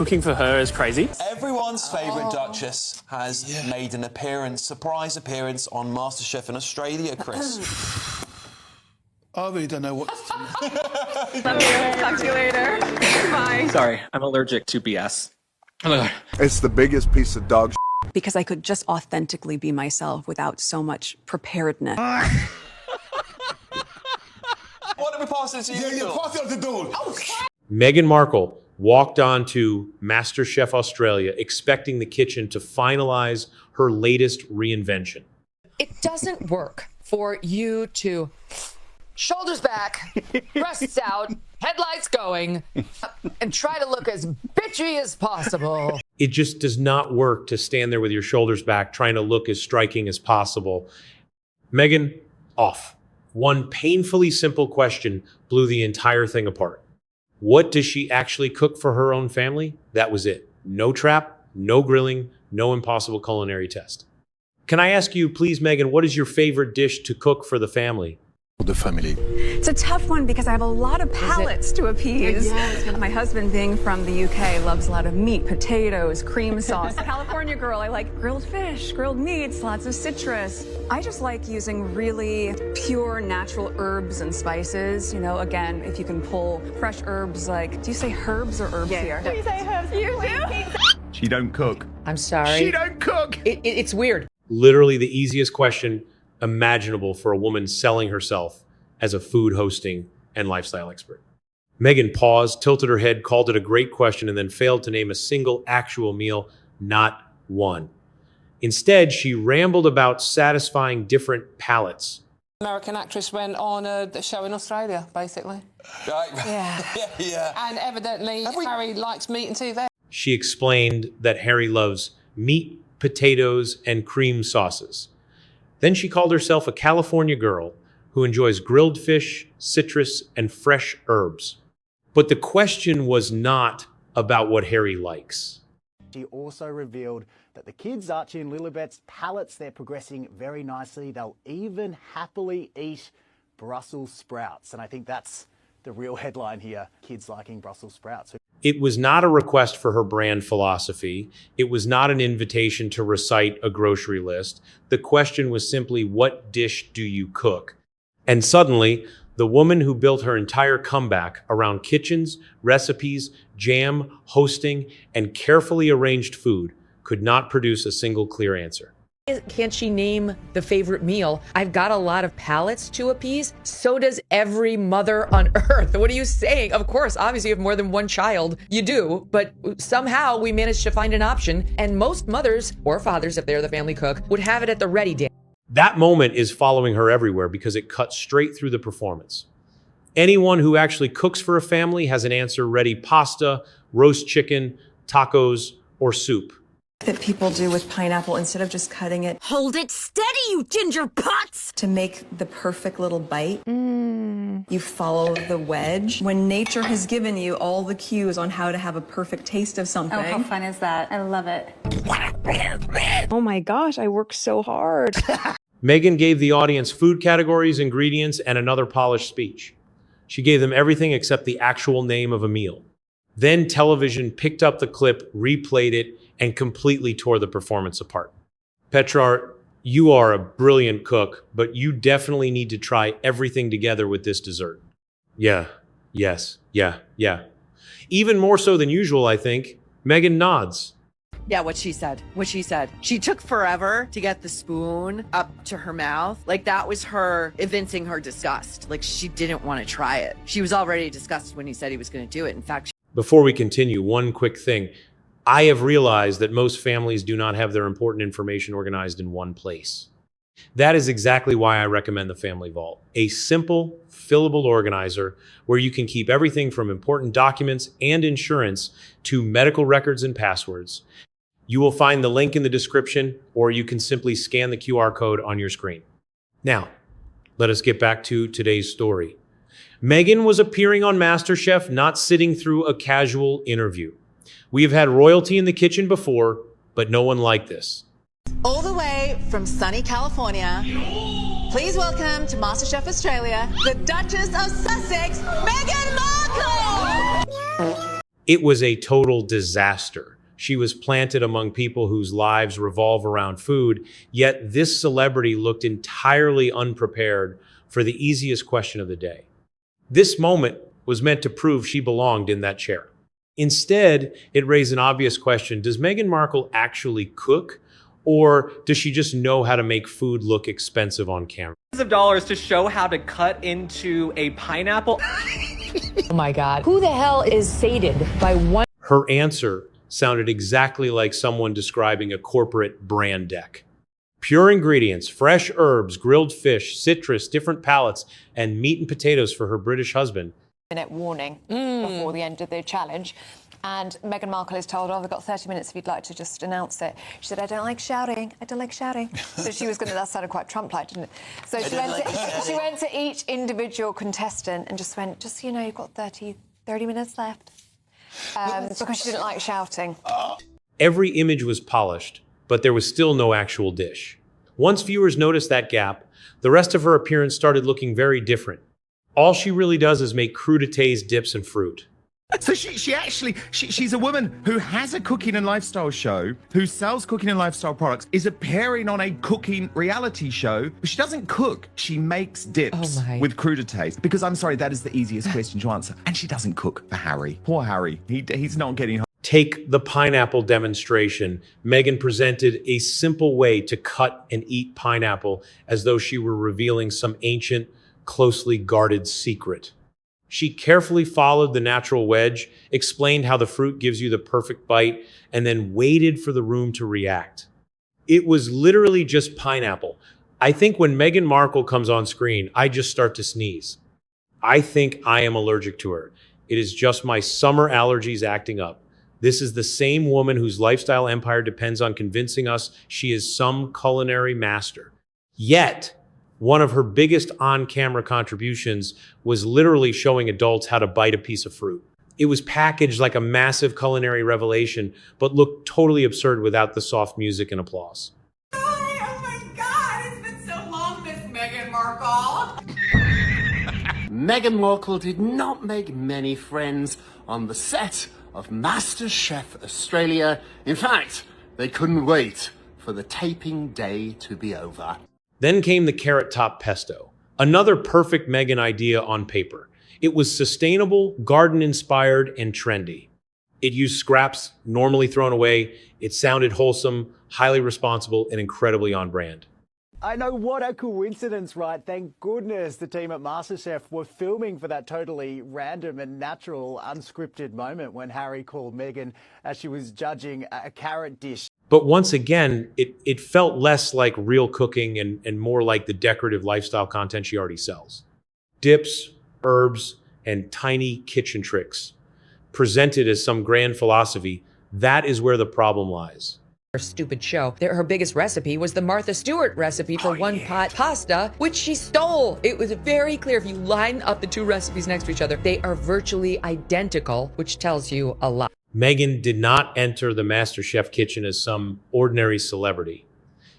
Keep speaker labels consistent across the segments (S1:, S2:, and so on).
S1: cooking for her is crazy.
S2: Everyone's favourite Duchess has made an surprise appearance on MasterChef in Australia, Chris.
S3: I really don't know what to do.
S4: Love you. Talk to you later. Bye.
S1: Sorry, I'm allergic to BS. Oh my God.
S5: It's the biggest piece of dog shit.
S6: Because I could just authentically be myself without so much preparedness.
S2: Why don't we pass it to you?
S3: Yeah, pass it on to Dawn. Oh,
S7: Meghan Markle walked on to MasterChef Australia expecting the kitchen to finalize her latest reinvention.
S8: It doesn't work for you to shoulders back, breasts out, headlights going, and try to look as bitchy as possible.
S7: It just does not work to stand there with your shoulders back trying to look as striking as possible. Meghan, off. One painfully simple question blew the entire thing apart. What does she actually cook for her own family? That was it. No trap, no grilling, no impossible culinary test. Can I ask you, please, Meghan, what is your favorite dish to cook for the family?
S3: The family.
S6: It's a tough one because I have a lot of palates to appease. My husband, being from the UK, loves a lot of meat, potatoes, cream sauce. California girl, I like grilled fish, grilled meats, lots of citrus. I just like using really pure natural herbs and spices. You know, again, if you can pull fresh herbs, like, do you say herbs or herbs here?
S4: You say herbs. You do?
S5: She don't cook.
S8: I'm sorry.
S5: She don't cook.
S8: It's weird.
S7: Literally the easiest question imaginable for a woman selling herself as a food hosting and lifestyle expert. Meghan paused, tilted her head, called it a great question, and then failed to name a single actual meal, not one. Instead, she rambled about satisfying different palates.
S9: American actress went on a show in Australia, basically.
S2: Yeah.
S9: And evidently, Harry likes meat and tea there.
S7: She explained that Harry loves meat, potatoes, and cream sauces. Then she called herself a California girl who enjoys grilled fish, citrus, and fresh herbs. But the question was not about what Harry likes.
S10: She also revealed that the kids, Archie and Lilibet's palates, they're progressing very nicely. They'll even happily eat Brussels sprouts. And I think that's the real headline here, kids liking Brussels sprouts.
S7: It was not a request for her brand philosophy. It was not an invitation to recite a grocery list. The question was simply, what dish do you cook? And suddenly, the woman who built her entire comeback around kitchens, recipes, jam, hosting, and carefully arranged food could not produce a single clear answer.
S8: Can't she name the favorite meal? I've got a lot of palates to appease. So does every mother on earth. What are you saying? Of course, obviously you have more than one child. You do, but somehow we managed to find an option. And most mothers or fathers, if they're the family cook, would have it at the ready, Dan.
S7: That moment is following her everywhere because it cuts straight through the performance. Anyone who actually cooks for a family has an answer ready: pasta, roast chicken, tacos, or soup.
S6: That people do with pineapple instead of just cutting it.
S4: Hold it steady, you ginger pots!
S6: To make the perfect little bite, you follow the wedge. When nature has given you all the cues on how to have a perfect taste of something.
S4: Oh, how fun is that? I love it.
S6: Oh my gosh, I work so hard.
S7: Meghan gave the audience food categories, ingredients, and another polished speech. She gave them everything except the actual name of a meal. Then television picked up the clip, replayed it, and completely tore the performance apart. Petrarch, you are a brilliant cook, but you definitely need to try everything together with this dessert. Yeah. Even more so than usual, I think. Meghan nods.
S11: Yeah, what she said. She took forever to get the spoon up to her mouth. Like, that was her evincing her disgust. Like, she didn't want to try it. She was already disgusted when he said he was going to do it. In fact,
S7: Before we continue, one quick thing. I have realized that most families do not have their important information organized in one place. That is exactly why I recommend the Family Vault, a simple, fillable organizer where you can keep everything from important documents and insurance to medical records and passwords. You will find the link in the description, or you can simply scan the QR code on your screen. Now, let us get back to today's story. Meghan was appearing on MasterChef, not sitting through a casual interview. We have had royalty in the kitchen before, but no one like this.
S11: all the way from sunny California, please welcome to MasterChef Australia, the Duchess of Sussex, Meghan Markle!
S7: It was a total disaster. She was planted among people whose lives revolve around food, yet this celebrity looked entirely unprepared for the easiest question of the day. This moment was meant to prove she belonged in that chair. Instead, it raised an obvious question: does Meghan Markle actually cook, or does she just know how to make food look expensive on camera?
S1: Of dollars to show how to cut into a pineapple.
S8: Oh my God. Who the hell is sated by one?
S7: Her answer sounded exactly like someone describing a corporate brand deck. Pure ingredients, fresh herbs, grilled fish, citrus, different palates, and meat and potatoes for her British husband.
S12: Minute warning before the end of the challenge. And Meghan Markle is told, we've got 30 minutes if you'd like to just announce it. She said, I don't like shouting. I don't like shouting. So she was going to, that sounded quite Trump-like, didn't it? So she went to each individual contestant and just went, just so you know, you've got 30 minutes left. Because she didn't like shouting.
S7: Every image was polished, but there was still no actual dish. Once viewers noticed that gap, the rest of her appearance started looking very different. All she really does is make crudités, dips, and fruit.
S5: So she's a woman who has a cooking and lifestyle show, who sells cooking and lifestyle products, is appearing on a cooking reality show. She doesn't cook. She makes dips with crudités. Because I'm sorry, that is the easiest question to answer. And she doesn't cook for Harry. Poor Harry. He's not getting home.
S7: Take the pineapple demonstration. Meghan presented a simple way to cut and eat pineapple as though she were revealing some ancient, closely guarded secret. She carefully followed the natural wedge, explained how the fruit gives you the perfect bite, and then waited for the room to react. It was literally just pineapple. I think when Meghan Markle comes on screen, I just start to sneeze. I think I am allergic to her. It is just my summer allergies acting up. This is the same woman whose lifestyle empire depends on convincing us she is some culinary master. Yet, one of her biggest on-camera contributions was literally showing adults how to bite a piece of fruit. It was packaged like a massive culinary revelation, but looked totally absurd without the soft music and applause.
S11: Oh my God, it's been so long, Miss Meghan Markle.
S13: Meghan Markle did not make many friends on the set of MasterChef Australia. In fact, they couldn't wait for the taping day to be over.
S7: Then came the carrot top pesto, another perfect Meghan idea on paper. It was sustainable, garden-inspired, and trendy. It used scraps normally thrown away. It sounded wholesome, highly responsible, and incredibly on brand.
S10: I know, what a coincidence, right? Thank goodness the team at MasterChef were filming for that totally random and natural, unscripted moment when Harry called Meghan as she was judging a carrot dish.
S7: But once again, it felt less like real cooking and more like the decorative lifestyle content she already sells. Dips, herbs, and tiny kitchen tricks. Presented as some grand philosophy, that is where the problem lies.
S8: Her stupid show. Her biggest recipe was the Martha Stewart recipe for one-pot pasta, which she stole. It was very clear if you line up the two recipes next to each other, they are virtually identical, which tells you a lot.
S7: Meghan did not enter the MasterChef kitchen as some ordinary celebrity.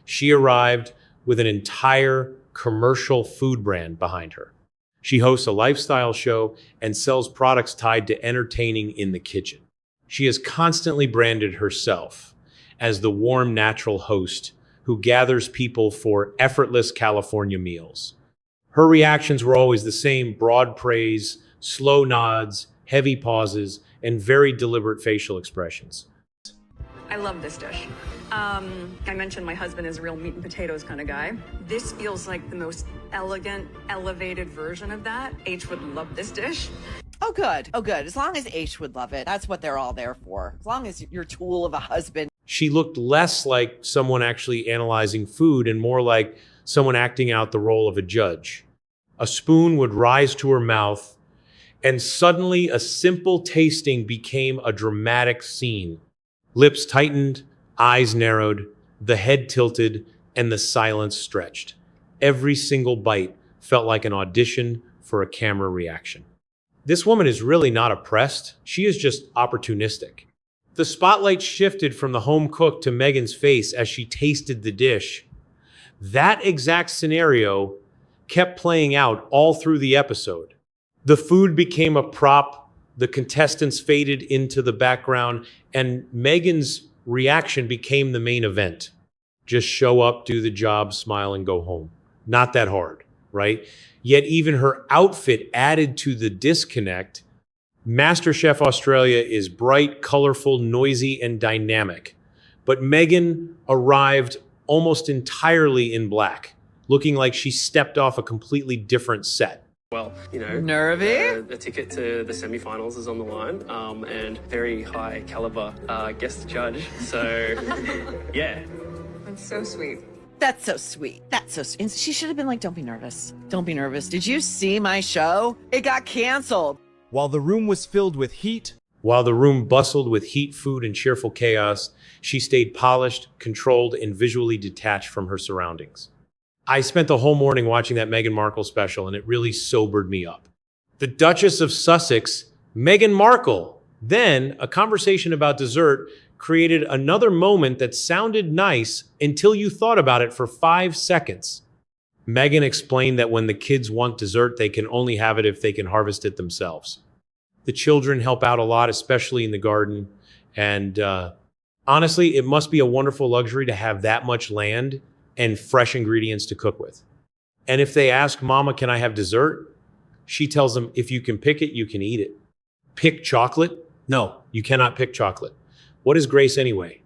S7: She arrived with an entire commercial food brand behind her. She hosts a lifestyle show and sells products tied to entertaining in the kitchen. She has constantly branded herself as the warm, natural host who gathers people for effortless California meals. Her reactions were always the same: broad praise, slow nods, heavy pauses, and very deliberate facial expressions.
S6: I love this dish. I mentioned my husband is a real meat and potatoes kind of guy. This feels like the most elegant, elevated version of that. H would love this dish.
S11: Oh, good. Oh, good. As long as H would love it. That's what they're all there for. As long as your tool of a husband.
S7: She looked less like someone actually analyzing food and more like someone acting out the role of a judge. A spoon would rise to her mouth, and suddenly a simple tasting became a dramatic scene. Lips tightened, eyes narrowed, the head tilted, and the silence stretched. Every single bite felt like an audition for a camera reaction. This woman is really not oppressed. She is just opportunistic. The spotlight shifted from the home cook to Meghan's face as she tasted the dish. That exact scenario kept playing out all through the episode. The food became a prop, The contestants faded into the background, and Meghan's reaction became the main event. Just show up, do the job, smile, and go home. Not that hard, right? Yet even her outfit added to the disconnect. MasterChef Australia is bright, colorful, noisy, and dynamic. But Meghan arrived almost entirely in black, looking like she stepped off a completely different set.
S14: Well, you know,
S11: nervy.
S14: The ticket to the semi-finals is on the line, and very high caliber guest judge. So, yeah.
S4: That's so sweet.
S11: That's so sweet. That's so sweet. And she should have been like, don't be nervous. Don't be nervous. Did you see my show? It got canceled.
S15: While the room was filled with heat.
S7: While the room bustled with heat, food, and cheerful chaos, she stayed polished, controlled, and visually detached from her surroundings. I spent the whole morning watching that Meghan Markle special, and it really sobered me up. The Duchess of Sussex, Meghan Markle. Then, a conversation about dessert created another moment that sounded nice until you thought about it for 5 seconds. Meghan explained that when the kids want dessert, they can only have it if they can harvest it themselves. The children help out a lot, especially in the garden. And honestly, it must be a wonderful luxury to have that much land and fresh ingredients to cook with. And if they ask, Mama, can I have dessert? She tells them, if you can pick it, you can eat it. Pick chocolate? No, you cannot pick chocolate. What is grace anyway?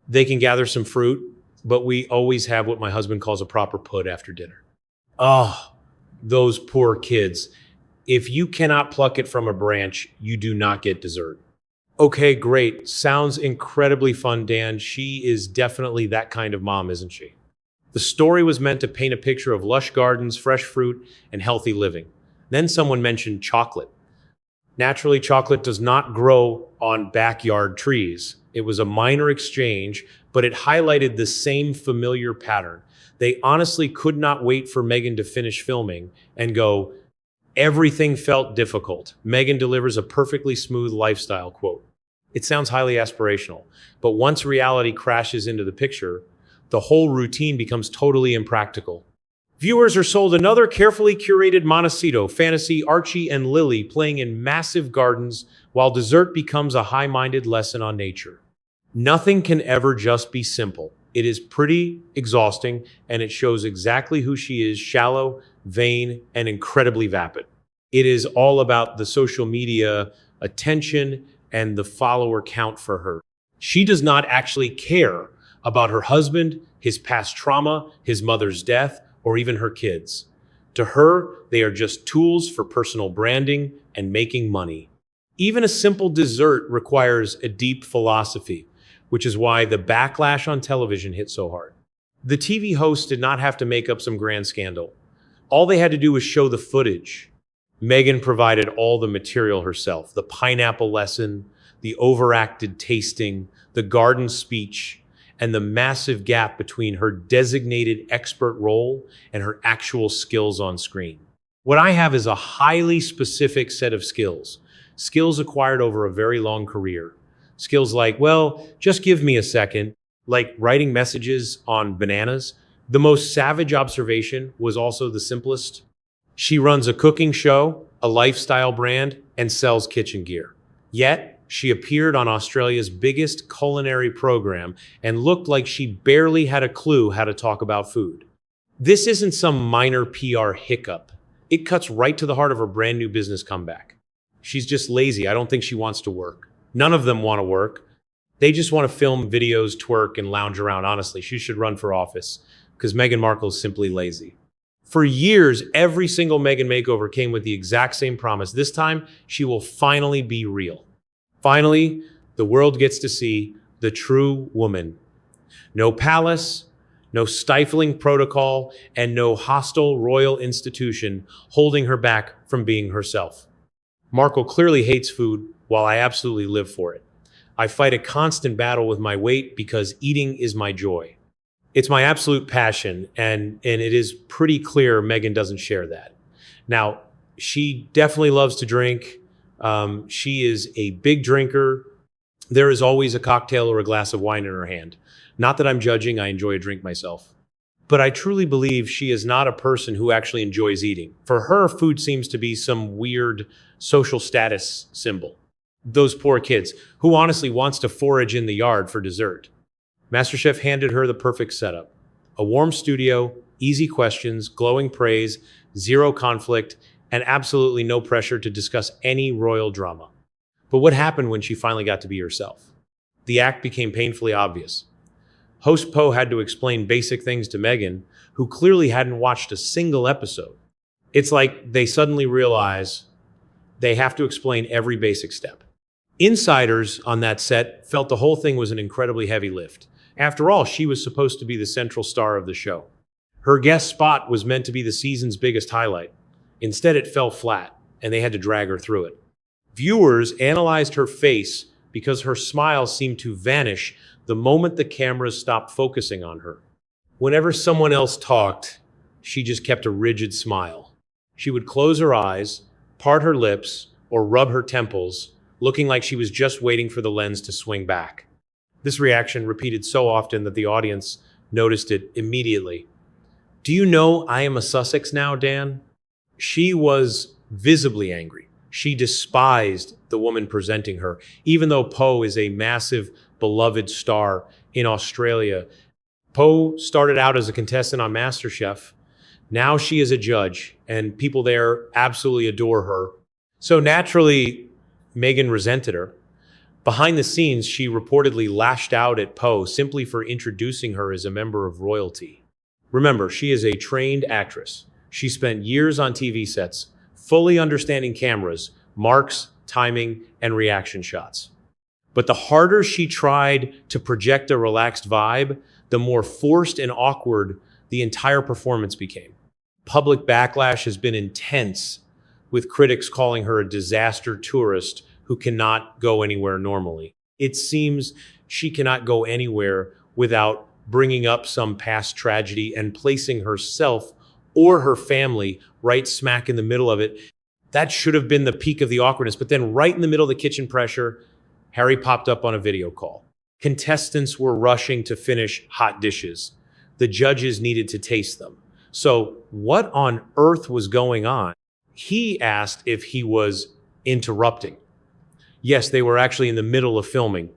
S7: They can gather some fruit, but we always have what my husband calls a proper pud after dinner. Oh, those poor kids. If you cannot pluck it from a branch, you do not get dessert. Okay, great. Sounds incredibly fun, Dan. She is definitely that kind of mom, isn't she? The story was meant to paint a picture of lush gardens, fresh fruit, and healthy living. Then someone mentioned chocolate. Naturally, chocolate does not grow on backyard trees. It was a minor exchange, but it highlighted the same familiar pattern. They honestly could not wait for Meghan to finish filming and go, everything felt difficult. Meghan delivers a perfectly smooth lifestyle, quote. It sounds highly aspirational, but once reality crashes into the picture, the whole routine becomes totally impractical. Viewers are sold another carefully curated Montecito, Fantasy, Archie, and Lily playing in massive gardens, while dessert becomes a high-minded lesson on nature. Nothing can ever just be simple. It is pretty exhausting, and it shows exactly who she is: shallow, vain, and incredibly vapid. It is all about the social media attention and the follower count for her. She does not actually care about her husband, his past trauma, his mother's death, or even her kids. To her, they are just tools for personal branding and making money. Even a simple dessert requires a deep philosophy, which is why the backlash on television hit so hard. The TV hosts did not have to make up some grand scandal. All they had to do was show the footage. Meghan provided all the material herself: the pineapple lesson, the overacted tasting, the garden speech, and the massive gap between her designated expert role and her actual skills on screen. What I have is a highly specific set of skills acquired over a very long career. Skills like, well, just give me a second, like writing messages on bananas. The most savage observation was also the simplest. She runs a cooking show, a lifestyle brand, and sells kitchen gear. Yet, she appeared on Australia's biggest culinary program and looked like she barely had a clue how to talk about food. This isn't some minor PR hiccup. It cuts right to the heart of her brand new business comeback. She's just lazy. I don't think she wants to work. None of them want to work. They just want to film videos, twerk, and lounge around. Honestly, she should run for office because Meghan Markle is simply lazy. For years, every single Meghan makeover came with the exact same promise. This time, she will finally be real. Finally, the world gets to see the true woman. No palace, no stifling protocol, and no hostile royal institution holding her back from being herself. Markle clearly hates food, while I absolutely live for it. I fight a constant battle with my weight because eating is my joy. It's my absolute passion, and it is pretty clear Meghan doesn't share that. Now, she definitely loves to drink. She is a big drinker. There is always a cocktail or a glass of wine in her hand. Not that I'm judging, I enjoy a drink myself. But I truly believe she is not a person who actually enjoys eating. For her, food seems to be some weird social status symbol. Those poor kids, who honestly wants to forage in the yard for dessert. MasterChef handed her the perfect setup. A warm studio, easy questions, glowing praise, zero conflict, and absolutely no pressure to discuss any royal drama. But what happened when she finally got to be herself? The act became painfully obvious. Host Poe had to explain basic things to Meghan, who clearly hadn't watched a single episode. It's like they suddenly realize they have to explain every basic step. Insiders on that set felt the whole thing was an incredibly heavy lift. After all, she was supposed to be the central star of the show. Her guest spot was meant to be the season's biggest highlight. Instead, it fell flat, and they had to drag her through it. Viewers analyzed her face because her smile seemed to vanish the moment the cameras stopped focusing on her. Whenever someone else talked, she just kept a rigid smile. She would close her eyes, part her lips, or rub her temples, looking like she was just waiting for the lens to swing back. This reaction repeated so often that the audience noticed it immediately. Do you know I am a Sussex now, Dan? She was visibly angry. She despised the woman presenting her, even though Poe is a massive, beloved star in Australia. Poe started out as a contestant on MasterChef. Now she is a judge, and people there absolutely adore her. So naturally, Meghan resented her. Behind the scenes, she reportedly lashed out at Poe simply for introducing her as a member of royalty. Remember, she is a trained actress. She spent years on TV sets, fully understanding cameras, marks, timing, and reaction shots. But the harder she tried to project a relaxed vibe, the more forced and awkward the entire performance became. Public backlash has been intense, with critics calling her a disaster tourist who cannot go anywhere normally. It seems she cannot go anywhere without bringing up some past tragedy and placing herself or her family right smack in the middle of it. That should have been the peak of the awkwardness. But then right in the middle of the kitchen pressure, Harry popped up on a video call. Contestants were rushing to finish hot dishes. The judges needed to taste them. So what on earth was going on? He asked if he was interrupting. Yes, they were actually in the middle of filming.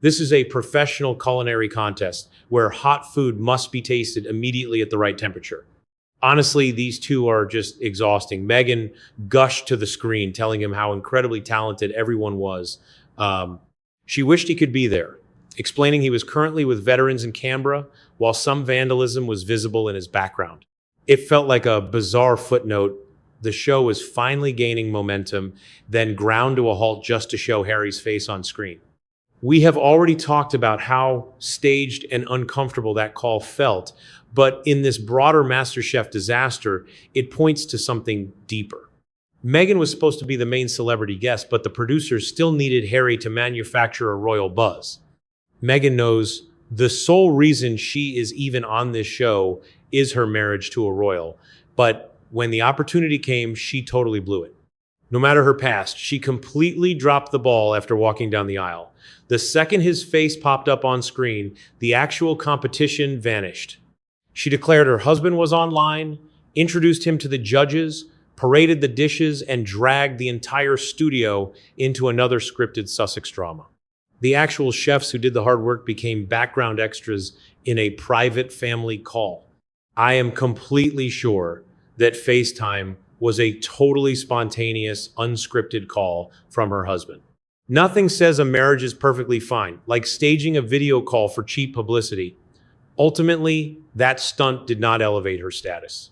S7: This is a professional culinary contest where hot food must be tasted immediately at the right temperature. Honestly, these two are just exhausting. Meghan gushed to the screen, telling him how incredibly talented everyone was. She wished he could be there, explaining he was currently with veterans in Canberra, while some vandalism was visible in his background. It felt like a bizarre footnote. The show was finally gaining momentum, then ground to a halt just to show Harry's face on screen. We have already talked about how staged and uncomfortable that call felt, but in this broader MasterChef disaster, it points to something deeper. Meghan was supposed to be the main celebrity guest, but the producers still needed Harry to manufacture a royal buzz. Meghan knows the sole reason she is even on this show is her marriage to a royal, but when the opportunity came, she totally blew it. No matter her past, she completely dropped the ball after walking down the aisle. The second his face popped up on screen, the actual competition vanished. She declared her husband was online, introduced him to the judges, paraded the dishes, and dragged the entire studio into another scripted Sussex drama. The actual chefs who did the hard work became background extras in a private family call. I am completely sure that FaceTime was a totally spontaneous, unscripted call from her husband. Nothing says a marriage is perfectly fine, like staging a video call for cheap publicity. Ultimately, that stunt did not elevate her status.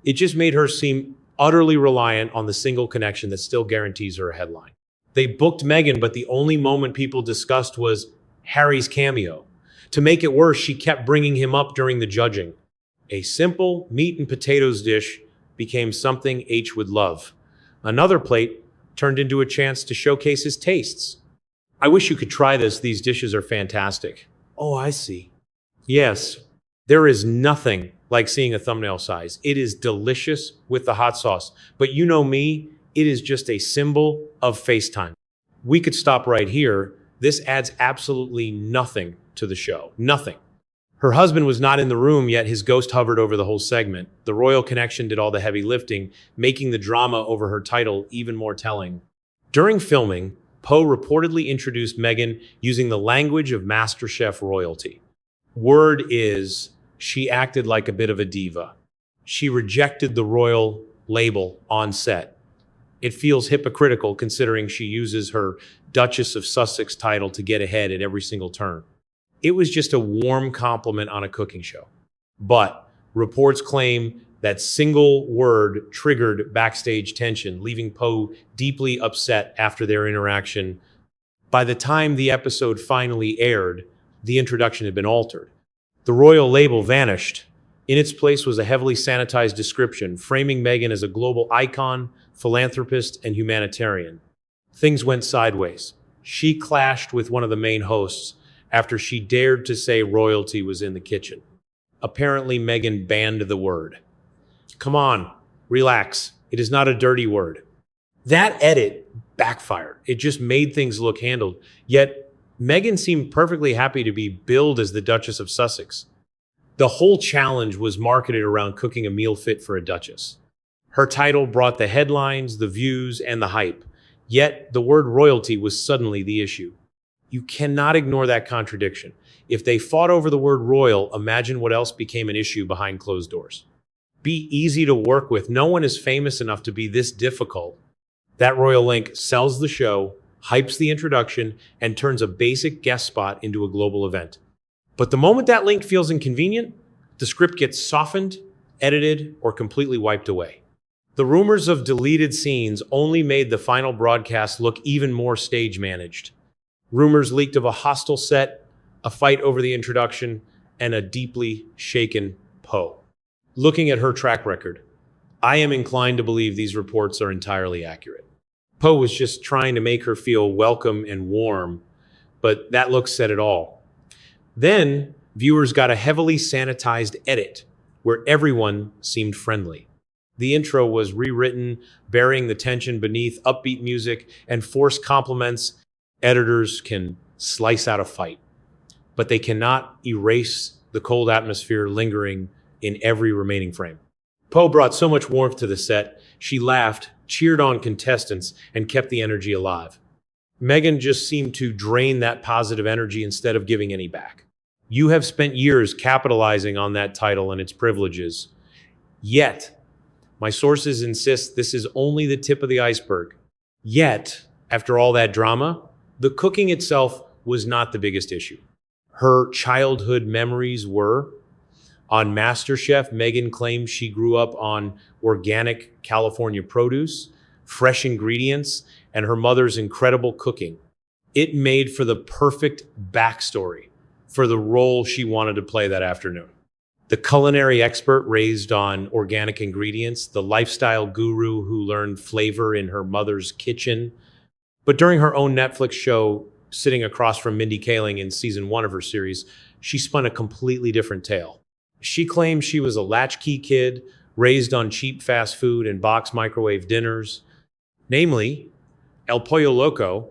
S7: It just made her seem utterly reliant on the single connection that still guarantees her a headline. They booked Meghan, but the only moment people discussed was Harry's cameo. To make it worse, she kept bringing him up during the judging. A simple meat and potatoes dish became something H would love. Another plate turned into a chance to showcase his tastes. I wish you could try this. These dishes are fantastic. Oh, I see. Yes, there is nothing like seeing a thumbnail size. It is delicious with the hot sauce. But you know me, it is just a symbol of FaceTime. We could stop right here. This adds absolutely nothing to the show. Nothing. Her husband was not in the room, yet his ghost hovered over the whole segment. The royal connection did all the heavy lifting, making the drama over her title even more telling. During filming, Poe reportedly introduced Meghan using the language of MasterChef royalty. Word is, she acted like a bit of a diva. She rejected the royal label on set. It feels hypocritical considering she uses her Duchess of Sussex title to get ahead at every single turn. It was just a warm compliment on a cooking show. But reports claim that single word triggered backstage tension, leaving Poe deeply upset after their interaction. By the time the episode finally aired, the introduction had been altered. The royal label vanished. In its place was a heavily sanitized description, framing Meghan as a global icon, philanthropist, and humanitarian. Things went sideways. She clashed with one of the main hosts after she dared to say royalty was in the kitchen. Apparently, Meghan banned the word. Come on, relax. It is not a dirty word. That edit backfired. It just made things look handled. Yet, Meghan seemed perfectly happy to be billed as the Duchess of Sussex. The whole challenge was marketed around cooking a meal fit for a duchess. Her title brought the headlines, the views, and the hype. Yet, the word royalty was suddenly the issue. You cannot ignore that contradiction. If they fought over the word royal, imagine what else became an issue behind closed doors. Be easy to work with. No one is famous enough to be this difficult. That royal link sells the show, hypes the introduction, and turns a basic guest spot into a global event. But the moment that link feels inconvenient, the script gets softened, edited, or completely wiped away. The rumors of deleted scenes only made the final broadcast look even more stage managed. Rumors leaked of a hostile set, a fight over the introduction, and a deeply shaken Poe. Looking at her track record, I am inclined to believe these reports are entirely accurate. Poe was just trying to make her feel welcome and warm, but that look said it all. Then, viewers got a heavily sanitized edit where everyone seemed friendly. The intro was rewritten, burying the tension beneath upbeat music and forced compliments. Editors can slice out a fight, but they cannot erase the cold atmosphere lingering in every remaining frame. Poe brought so much warmth to the set. She laughed, cheered on contestants, and kept the energy alive. Meghan just seemed to drain that positive energy instead of giving any back. You have spent years capitalizing on that title and its privileges. Yet, my sources insist this is only the tip of the iceberg. Yet, after all that drama, the cooking itself was not the biggest issue. Her childhood memories were. On MasterChef, Meghan claims she grew up on organic California produce, fresh ingredients, and her mother's incredible cooking. It made for the perfect backstory for the role she wanted to play that afternoon. The culinary expert raised on organic ingredients, the lifestyle guru who learned flavor in her mother's kitchen. But during her own Netflix show, sitting across from Mindy Kaling in season 1 of her series, she spun a completely different tale. She claimed she was a latchkey kid, raised on cheap fast food and box microwave dinners, namely El Pollo Loco,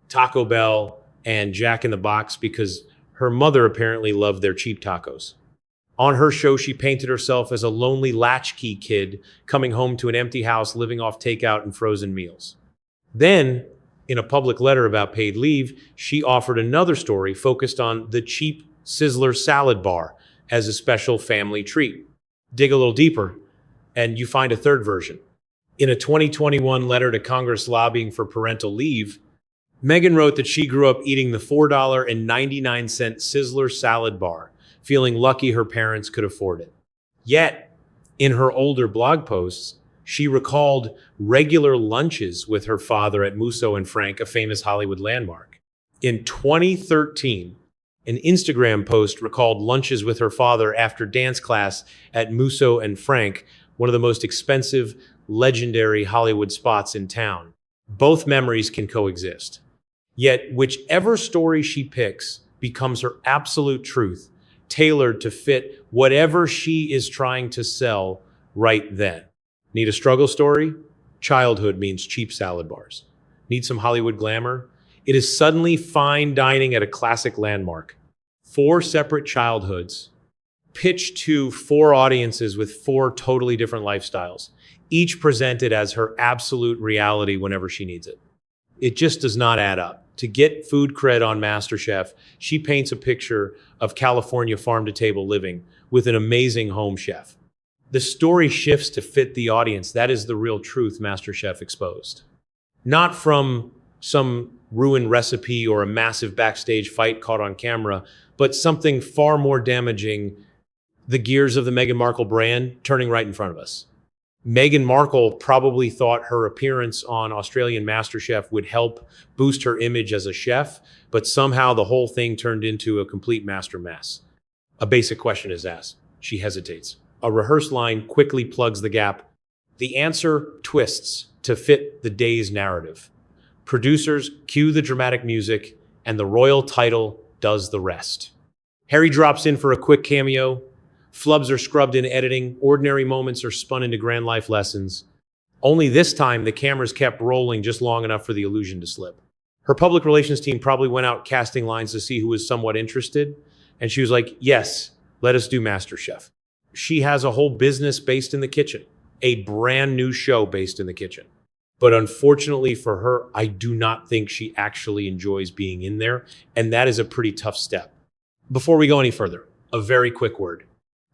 S7: Taco Bell, and Jack in the Box, because her mother apparently loved their cheap tacos. On her show, she painted herself as a lonely latchkey kid coming home to an empty house, living off takeout and frozen meals. Then, in a public letter about paid leave, she offered another story focused on the cheap Sizzler salad bar as a special family treat. Dig a little deeper, and you find a third version. In a 2021 letter to Congress lobbying for parental leave, Meghan wrote that she grew up eating the $4.99 Sizzler salad bar, feeling lucky her parents could afford it. Yet, in her older blog posts, she recalled regular lunches with her father at Musso and Frank, a famous Hollywood landmark. In 2013, an Instagram post recalled lunches with her father after dance class at Musso and Frank, one of the most expensive, legendary Hollywood spots in town. Both memories can coexist. Yet, whichever story she picks becomes her absolute truth, tailored to fit whatever she is trying to sell right then. Need a struggle story? Childhood means cheap salad bars. Need some Hollywood glamour? It is suddenly fine dining at a classic landmark. 4 separate childhoods, pitched to 4 audiences with 4 totally different lifestyles, each presented as her absolute reality whenever she needs it. It just does not add up. To get food cred on MasterChef, she paints a picture of California farm-to-table living with an amazing home chef. The story shifts to fit the audience. That is the real truth MasterChef exposed. Not from some ruined recipe or a massive backstage fight caught on camera, but something far more damaging, the gears of the Meghan Markle brand turning right in front of us. Meghan Markle probably thought her appearance on Australian MasterChef would help boost her image as a chef, but somehow the whole thing turned into a complete master mess. A basic question is asked. She hesitates. A rehearsed line quickly plugs the gap. The answer twists to fit the day's narrative. Producers cue the dramatic music, and the royal title does the rest. Harry drops in for a quick cameo. Flubs are scrubbed in editing. Ordinary moments are spun into grand life lessons. Only this time, the cameras kept rolling just long enough for the illusion to slip. Her public relations team probably went out casting lines to see who was somewhat interested, and she was like, yes, let us do MasterChef. She has a whole business based in the kitchen, a brand new show based in the kitchen. But unfortunately for her, I do not think she actually enjoys being in there, and that is a pretty tough step. Before we go any further, a very quick word.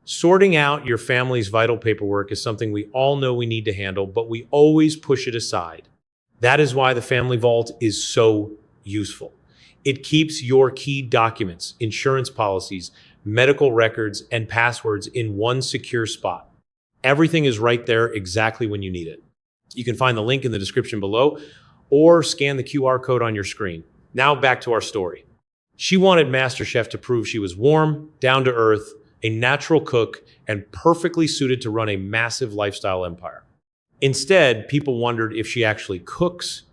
S7: Sorting out your family's vital paperwork is something we all know we need to handle, but we always push it aside. That is why the Family Vault is so useful. It keeps your key documents, insurance policies, medical records, and passwords in one secure spot. Everything is right there exactly when you need it. You can find the link in the description below or scan the QR code on your screen. Now back to our story. She wanted MasterChef to prove she was warm, down to earth, a natural cook, and perfectly suited to run a massive lifestyle empire. Instead, people wondered if she actually cooks,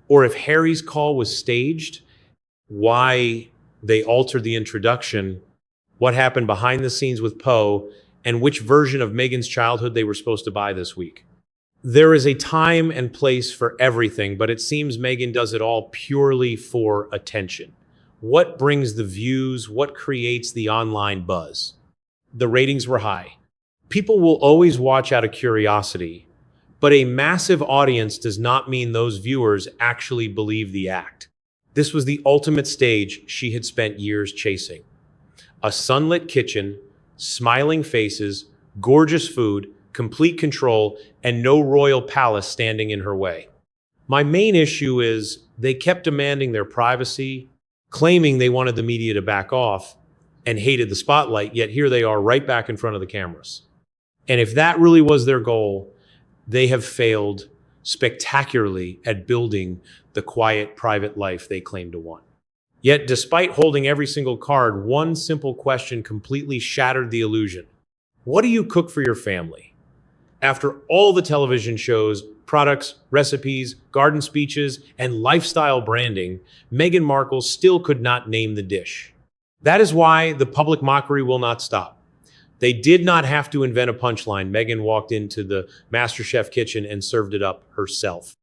S7: or if Harry's call was staged, why they altered the introduction, what happened behind the scenes with Poe, and which version of Meghan's childhood they were supposed to buy this week. There is a time and place for everything, but it seems Meghan does it all purely for attention. What brings the views? What creates the online buzz? The ratings were high. People will always watch out of curiosity, but a massive audience does not mean those viewers actually believe the act. This was the ultimate stage she had spent years chasing. A sunlit kitchen, smiling faces, gorgeous food, complete control, and no royal palace standing in her way. My main issue is they kept demanding their privacy, claiming they wanted the media to back off, and hated the spotlight, yet here they are right back in front of the cameras. And if that really was their goal, they have failed spectacularly at building the quiet, private life they claim to want. Yet, despite holding every single card, one simple question completely shattered the illusion. What do you cook for your family? After all the television shows, products, recipes, garden speeches, and lifestyle branding, Meghan Markle still could not name the dish. That is why the public mockery will not stop. They did not have to invent a punchline. Meghan walked into the MasterChef kitchen and served it up herself.